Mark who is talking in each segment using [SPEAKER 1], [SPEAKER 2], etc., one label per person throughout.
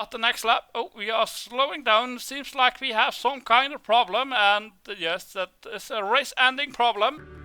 [SPEAKER 1] At the next lap, we are slowing down. Seems like we have some kind of problem, and yes, that is a race-ending problem.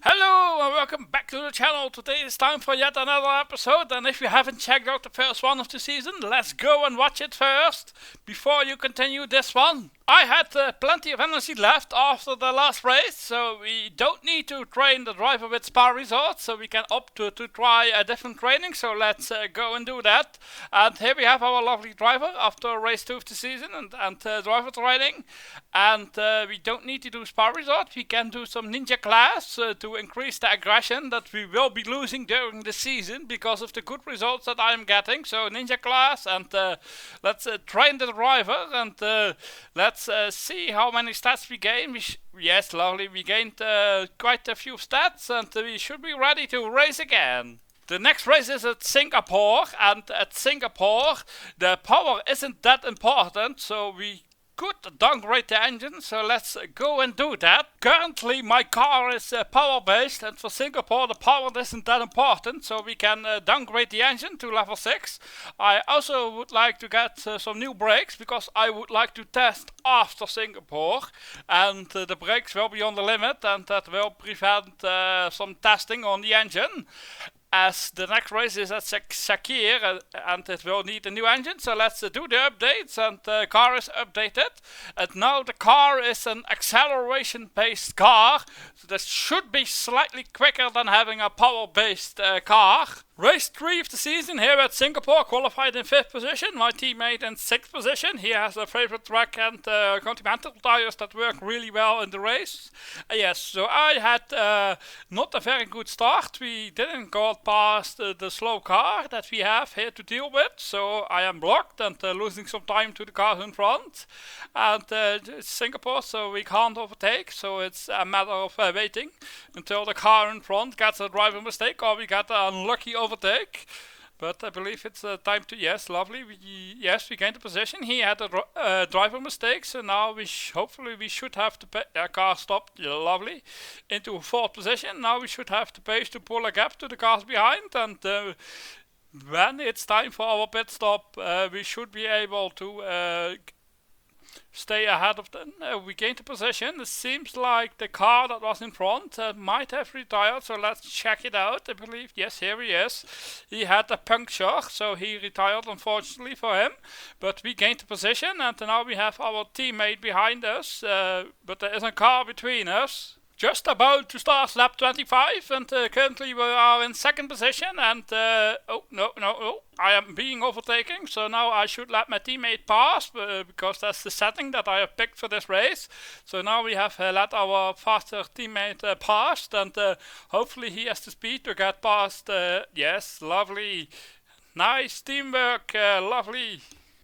[SPEAKER 1] Hello and welcome back to the channel. Today is time for yet another episode, and if you haven't checked out the first one of the season, let's go and watch it first before you continue this one. I had plenty of energy left after the last race, so we don't need to train the driver with spa results, so we can opt to try a different training, so let's go and do that. And here we have our lovely driver after race 2 of the season and driver training. And we don't need to do spa results, we can do some ninja class to increase the aggression that we will be losing during the season because of the good results that I'm getting. So ninja class, and let's train the driver, and let's see how many stats we gain. Yes, lovely, we gained quite a few stats, and we should be ready to race again. The next race is at Singapore, and at Singapore the power isn't that important, so we could downgrade the engine, so let's go and do that. Currently my car is power based, and for Singapore the power isn't that important, so we can downgrade the engine to level 6. I also would like to get some new brakes, because I would like to test after Singapore, and the brakes will be on the limit, and that will prevent some testing on the engine. As the next race is at Sakhir, and it will need a new engine, so let's do the updates, and the car is updated. And now the car is an acceleration based car, so that should be slightly quicker than having a power based car. Race 3 of the season here at Singapore, qualified in 5th position, my teammate in 6th position. He has a favorite track and continental tires that work really well in the race. Yes, so I had not a very good start. We didn't go past the slow car that we have here to deal with, so I am blocked and losing some time to the cars in front. And it's Singapore, so we can't overtake, so it's a matter of waiting until the car in front gets a driver mistake, or we get an unlucky overtake. But I believe it's time to, yes, lovely, we gained the position. He had a driver mistake, so now hopefully we should have the car stopped, lovely, into 4th position. Now we should have the pace to pull a gap to the cars behind, and when it's time for our pit stop, we should be able to stay ahead of them. We gained the position. It seems like the car that was in front might have retired, so let's check it out. I believe, yes, here he is. He had a puncture, so he retired, unfortunately for him. But we gained the position, and now we have our teammate behind us, but there is a car between us. Just about to start lap 25, and currently we are in 2nd position, and oh no, I am being overtaken, so now I should let my teammate pass, because that's the setting that I have picked for this race. So now we have let our faster teammate pass, and hopefully he has the speed to get past. Yes, lovely, nice teamwork, lovely.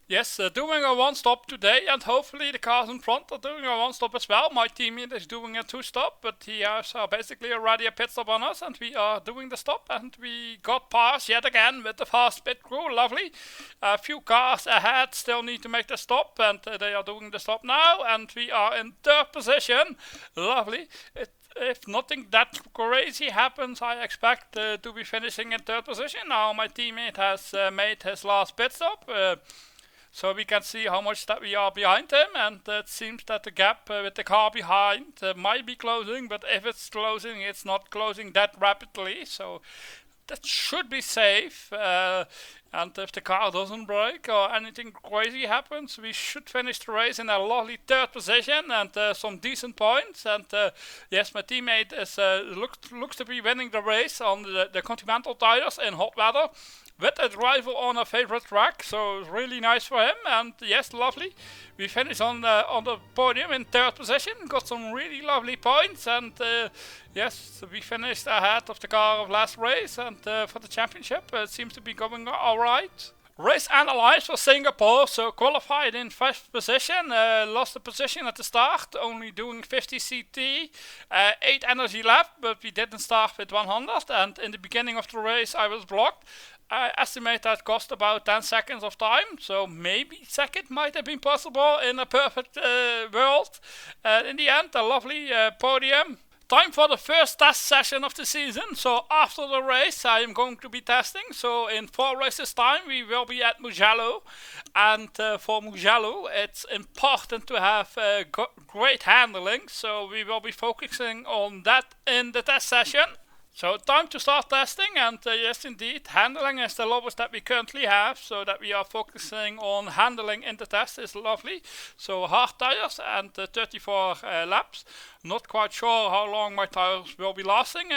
[SPEAKER 1] Yes, doing a one-stop today, and hopefully the cars in front are doing a one-stop as well. My teammate is doing a 2-stop, but he has basically already a pit stop on us, and we are doing the stop, and we got past yet again with the fast pit crew, lovely. A few cars ahead still need to make the stop, and they are doing the stop now, and we are in 3rd position, lovely. If nothing that crazy happens, I expect to be finishing in 3rd position. Now my teammate has made his last pit stop, so we can see how much that we are behind him, and it seems that the gap with the car behind might be closing, but if it's closing, it's not closing that rapidly, so that should be safe. And if the car doesn't break or anything crazy happens, we should finish the race in a lovely 3rd position and some decent points. And yes, my teammate is looks to be winning the race on the continental tires in hot weather, with a driver on a favorite track, so it's really nice for him. And yes, lovely, we finished on the podium in 3rd position, got some really lovely points, and yes, we finished ahead of the car of last race, and for the championship it seems to be going alright. Race analyzed for Singapore, so qualified in 5th position, lost the position at the start, only doing 50 CT, 8 energy left, but we didn't start with 100, and in the beginning of the race I was blocked. I estimate that cost about 10 seconds of time, so maybe 2nd might have been possible in a perfect world. In the end, a lovely podium. Time for the first test session of the season. So after the race I am going to be testing. So in 4 races time we will be at Mugello. And for Mugello it's important to have great handling. So we will be focusing on that in the test session. So time to start testing, and yes indeed, handling is the lowest that we currently have, so that we are focusing on handling in the test is lovely. So hard tires and 34 laps. Not quite sure how long my tires will be lasting,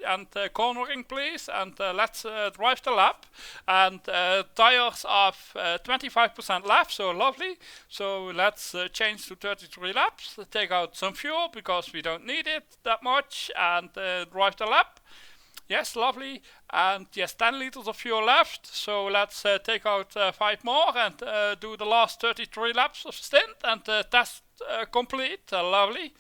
[SPEAKER 1] and cornering please, and let's drive the lap. And tires of 25% left, so lovely. So let's change to 33 laps, take out some fuel because we don't need it that much, and drive the lap. Yes, lovely. And yes, 10 liters of fuel left. So let's take out 5 more and do the last 33 laps of stint and test complete. Lovely.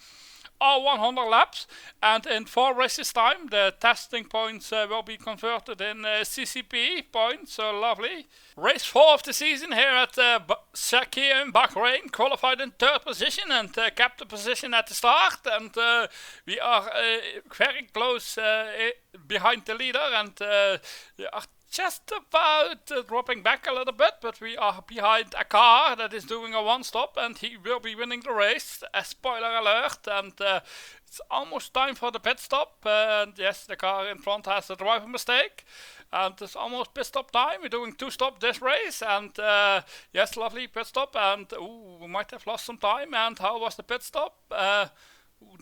[SPEAKER 1] All 100 laps, and in 4 races time the testing points will be converted in CCP points, so lovely. Race 4 of the season here at Sakhir in Bahrain, qualified in 3rd position and kept the position at the start, and we are very close behind the leader, and we are just about dropping back a little bit, but we are behind a car that is doing a one-stop, and he will be winning the race. A spoiler alert, and it's almost time for the pit stop. And yes, the car in front has a driver mistake, and it's almost pit stop time. We're doing 2 stops this race, and yes, lovely pit stop, and we might have lost some time. And how was the pit stop?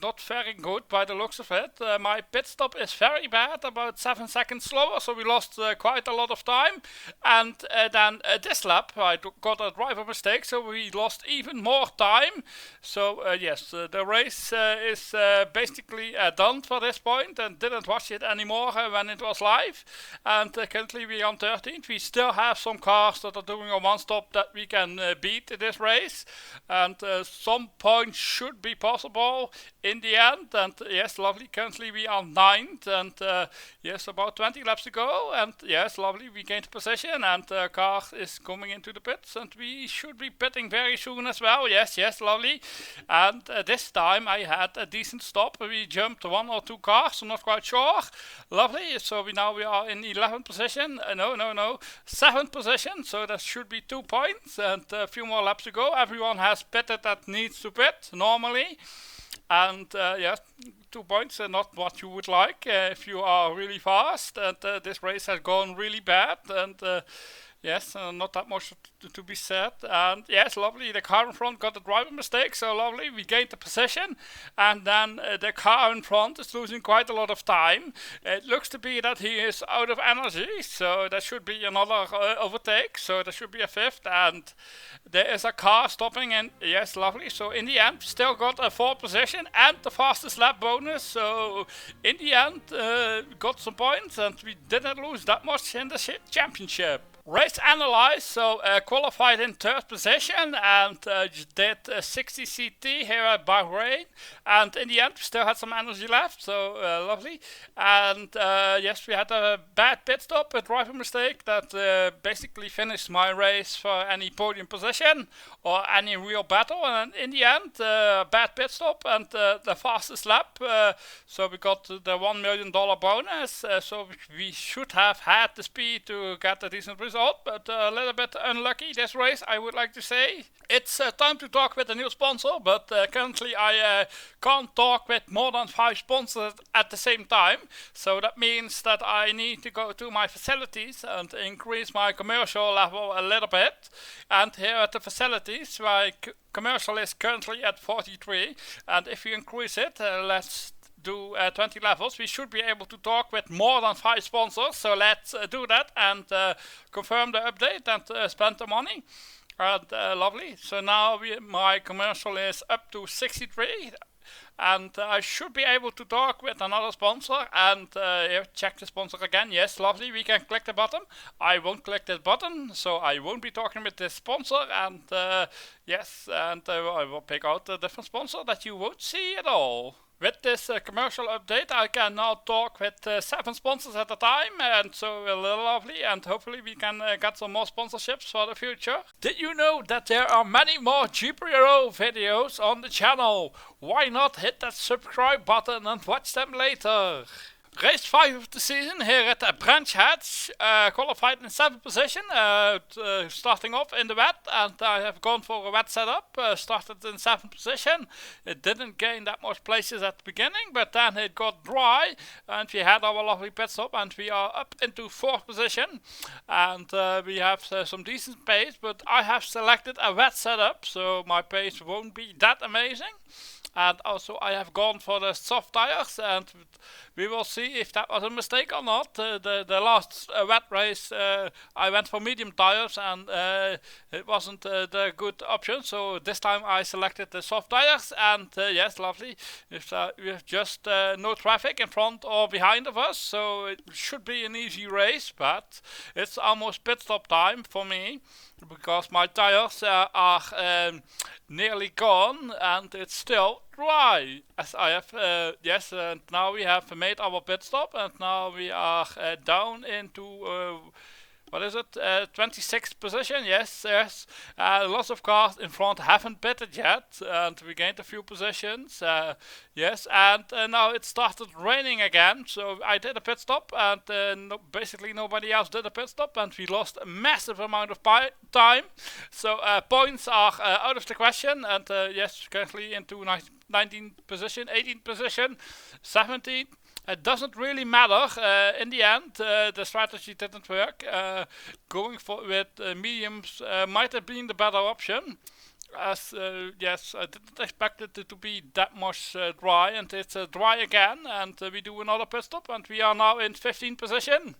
[SPEAKER 1] Not very good by the looks of it. My pit stop is very bad, about 7 seconds slower, so we lost quite a lot of time. And then this lap I got a driver mistake, so we lost even more time. So yes, the race is basically done for this point, and didn't watch it anymore when it was live. And currently we are on 13th. We still have some cars that are doing a one stop that we can beat in this race, and some points should be possible in the end. And yes, lovely, currently we are 9th, and yes, about 20 laps to go, and yes, lovely, we gained position, and the car is coming into the pits, and we should be pitting very soon as well. Yes, lovely. And this time I had a decent stop. We jumped 1 or 2 cars, I'm not quite sure. Lovely, so we are in 11th position, no, 7th position, so that should be 2 points, and a few more laps to go. Everyone has pitted that needs to pit normally. And yes, 2 points, not what you would like if you are really fast. And this race has gone really bad, and yes, not that much to be said. And yes, lovely, the car in front got a driver mistake, so lovely, we gained the position. And then the car in front is losing quite a lot of time. It looks to be that he is out of energy, so there should be another overtake, so there should be a 5th. And there is a car stopping, and yes, lovely, so in the end still got a 4th position and the fastest lap bonus. So in the end got some points, and we didn't lose that much in the championship. Race analyzed, so qualified in 3rd position, and did 60 CT here at Bahrain, and in the end we still had some energy left, so lovely. And yes, we had a bad pit stop, a driver mistake that basically finished my race for any podium position or any real battle, and in the end bad pit stop and the fastest lap, so we got the $1 million bonus, so we should have had the speed to get a decent result. But a little bit unlucky this race, I would like to say. It's time to talk with a new sponsor, but currently I can't talk with more than 5 sponsors at the same time. So that means that I need to go to my facilities and increase my commercial level a little bit. And here at the facilities, my commercial is currently at 43. And if you increase it, let's do 20 levels, we should be able to talk with more than 5 sponsors. So let's do that and confirm the update and spend the money. And lovely, so now my commercial is up to 63, and I should be able to talk with another sponsor. And here, check the sponsor again. Yes, lovely, we can click the button. I won't click this button, so I won't be talking with this sponsor. And yes, and I will pick out a different sponsor that you won't see at all. With this commercial update, I can now talk with 7 sponsors at a time, and so lovely, and hopefully we can get some more sponsorships for the future. Did you know that there are many more GPRO videos on the channel? Why not hit that subscribe button and watch them later? Race 5 of the season here at the Branch Hatch, qualified in 7th position, starting off in the wet, and I have gone for a wet setup, started in 7th position. It didn't gain that much places at the beginning, but then it got dry, and we had our lovely pit stop, and we are up into 4th position, and we have some decent pace, but I have selected a wet setup, so my pace won't be that amazing. And also I have gone for the soft tires, and we will see if that was a mistake or not. The last wet race I went for medium tires, and it wasn't the good option, so this time I selected the soft tires, and yes, lovely. We have just no traffic in front or behind of us, so it should be an easy race, but it's almost pit stop time for me, because my tires are nearly gone and it's still dry. As I have, yes, and now we have made our pit stop, and now we are down into what is it? 26th position. Yes. Lots of cars in front haven't pitted yet, and we gained a few positions. Yes, and now it started raining again, so I did a pit stop, and basically nobody else did a pit stop, and we lost a massive amount of time. So points are out of the question, and yes, currently into 19th position, 18th position, 17th. It doesn't really matter. In the end, the strategy didn't work. Going with mediums might have been the better option. As yes, I didn't expect it to be that much dry, and it's dry again. And we do another pit stop, and we are now in 15th position.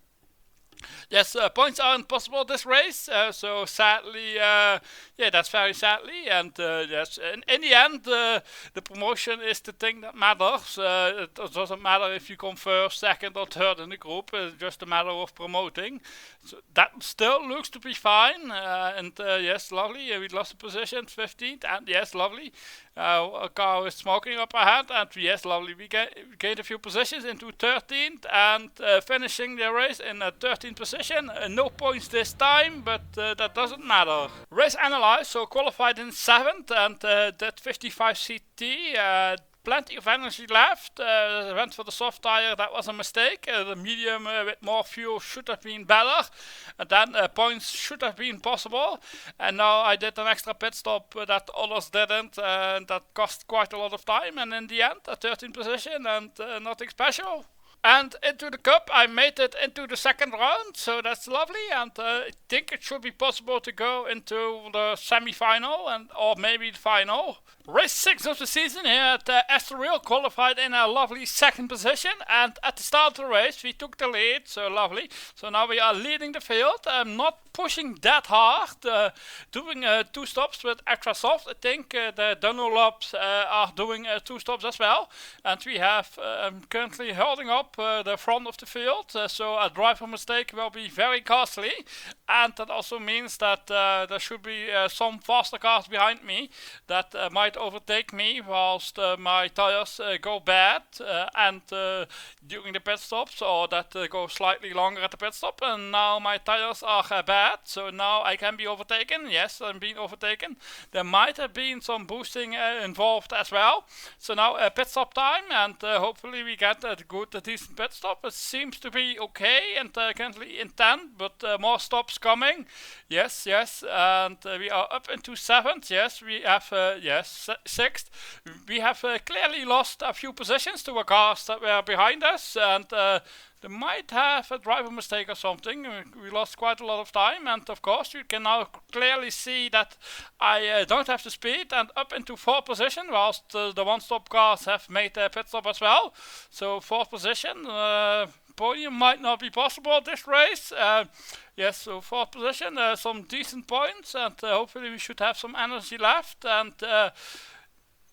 [SPEAKER 1] Yes, points aren't possible this race, so sadly, yeah, that's very sadly, and yes, in the end, the promotion is the thing that matters. It doesn't matter if you come first, second, or third in the group, it's just a matter of promoting. So that still looks to be fine, and yes, lovely, we lost a position, 15th, and yes, lovely. A car is smoking up ahead, and yes, lovely, we gained a few positions into 13th, and finishing the race in 13th position. No points this time, but that doesn't matter. Race analyzed, so qualified in 7th, and that 55 CT. Plenty of energy left. Went for the soft tire, that was a mistake. The medium with more fuel should have been better. And then points should have been possible. And now I did an extra pit stop that others didn't. And that cost quite a lot of time. And in the end, a 13th position and nothing special. And into the cup, I made it into the second round, so that's lovely, and I think it should be possible to go into the semi-final or maybe the final. Race 6 of the season here at Estoril, qualified in a lovely 2nd position, and at the start of the race we took the lead, so lovely. So now we are leading the field. I'm not pushing that hard, doing 2 stops with extra soft. I think the Dunlops are doing 2 stops as well, and we have currently holding up the front of the field, so a driver mistake will be very costly, and that also means that there should be some faster cars behind me that might overtake me whilst my tires go bad and during the pit stops, or that go slightly longer at the pit stop, and now my tires are bad, so now I can be overtaken. Yes, I'm being overtaken. There might have been some boosting involved as well, so now pit stop time, and hopefully we get a good decent pit stop. It seems to be okay, and currently in 10th, but more stops coming. Yes, and we are up into 7th. Yes, we have 6th. We have clearly lost a few positions to a cars that were behind us, and they might have a driver mistake or something. We lost quite a lot of time, and of course you can now clearly see that I don't have the speed, and up into 4th position, whilst the one-stop cars have made their pit stop as well. So 4th position, podium might not be possible this race. Yes, so 4th position, some decent points, and hopefully we should have some energy left, and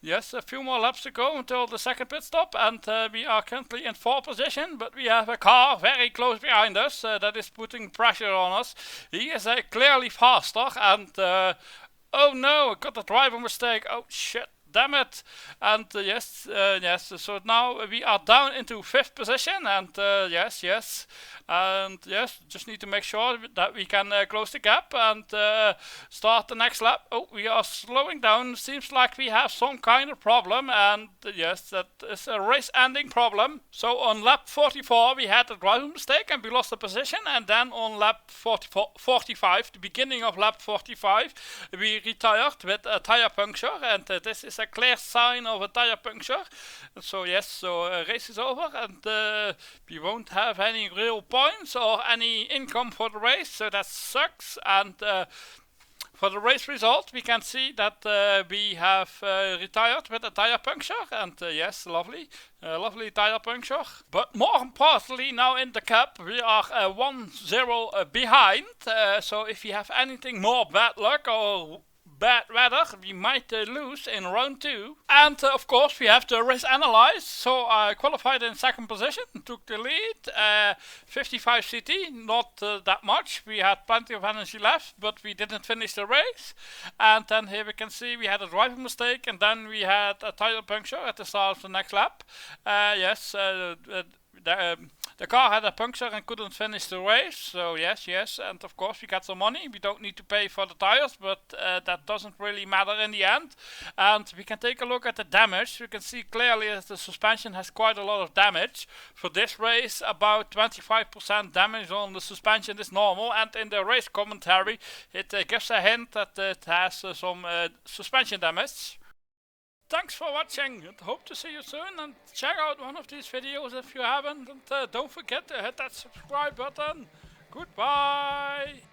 [SPEAKER 1] yes, a few more laps to go until the second pit stop, and we are currently in 4th position, but we have a car very close behind us that is putting pressure on us. He is clearly faster, and oh no, I got a driver mistake. Oh shit, damn it. And yes, so now we are down into 5th position, and yes, and yes, just need to make sure that we can close the gap and start the next lap. Oh, we are slowing down. Seems like we have some kind of problem, and yes, that is a race ending problem. So on lap 44 we had a driving mistake and we lost the position, and then on lap 45, the beginning of lap 45, we retired with a tire puncture, and this is a clear sign of a tire puncture. So yes, so race is over, and we won't have any real points or any income for the race, so that sucks. And for the race result, we can see that we have retired with a tire puncture, and yes, lovely tire puncture. But more importantly, now in the cup, we are 1-0 behind, so if we have anything more bad luck or bad weather, we might lose in round 2. And of course we have the race analyze. So I qualified in 2nd position, took the lead, 55 CT, not that much. We had plenty of energy left, but we didn't finish the race. And then here we can see we had a driving mistake, and then we had a tire puncture at the start of the next lap. The car had a puncture and couldn't finish the race, so yes, and of course we got some money. We don't need to pay for the tires, but that doesn't really matter in the end. And we can take a look at the damage. We can see clearly that the suspension has quite a lot of damage. For this race, about 25% damage on the suspension is normal, and in the race commentary it gives a hint that it has some suspension damage. Thanks for watching, and hope to see you soon, and check out one of these videos if you haven't, and don't forget to hit that subscribe button. Goodbye!